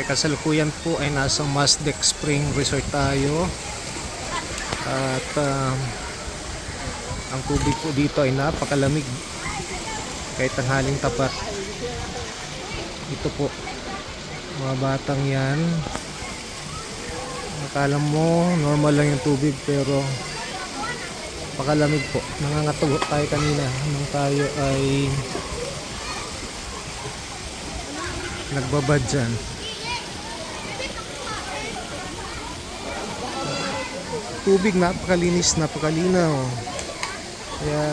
Kasalukuyan po ay nasa Masdek Spring Resort tayo. At ang tubig po dito ay napakalamig kahit tanghaling tapat. Ito po, mga batang yan, akala mo normal lang yung tubig pero pakalamig po. Nangangatugo tayo kanina nung tayo ay nagbabad dyan. Tubig napakalinis, napakalinaw, kaya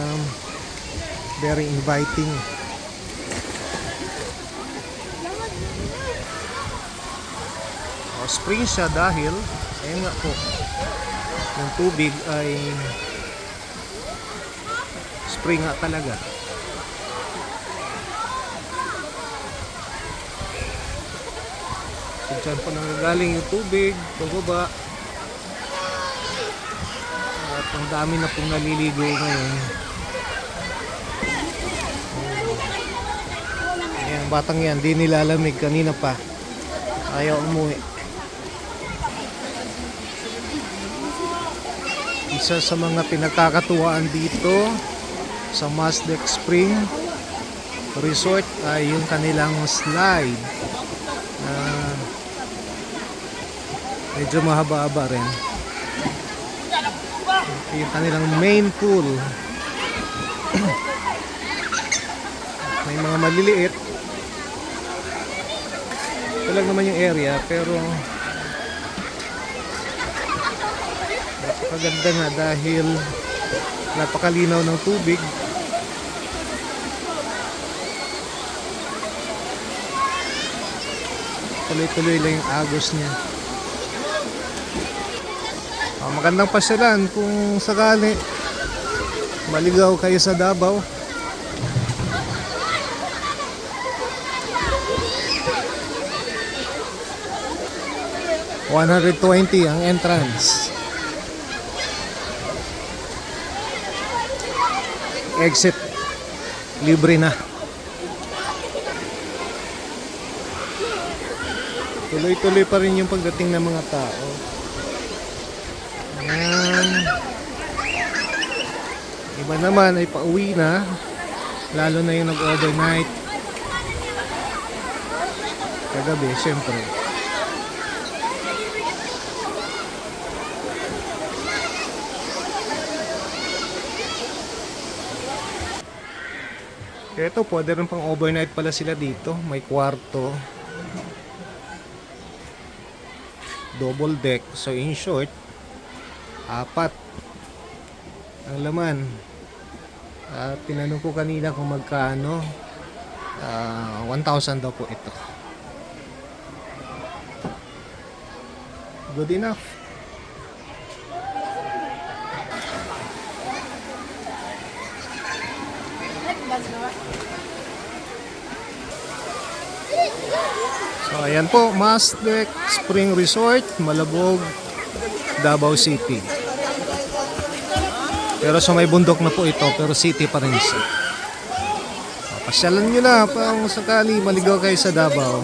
very inviting. Spring siya dahil ayun nga po, yung tubig ay spring nga talaga. So dyan po nanggagaling yung tubig pababa. At ang dami na pong naliligo ngayon. Ayan, batang yan, di nilalamig kanina pa, ayaw umuwi. Isa sa mga pinagkakatuwaan dito sa Masdek Spring Resort ay yung kanilang slide na medyo mahaba-haba rin. Yung kanilang main pool. May mga maliliit. Ito lang naman yung area pero napakaganda nga dahil napakalinaw ng tubig. Tuloy-tuloy lang yung agos niya. Magandang pasyalan kung sakali maligaw kayo sa Davao. $120 ang entrance. Exit libre na. Tuloy-tuloy pa rin yung pagdating ng mga tao. Ayan. Iba naman ay pauwi na, lalo na yung nag-overnight kagabi, syempre. Ito, pwede rin pang overnight pala sila dito. May kwarto, double deck. So in short, 4 ang laman. Tinanong ko kanina kung magkano. 1,000 daw po ito. Good enough. So ayan po, Masdek Spring Resort, Malabog, Davao City. Pero sa may bundok na po ito, pero city pa rin siya. Pasyalan nyo na pang sakali maligaw kayo sa Davao.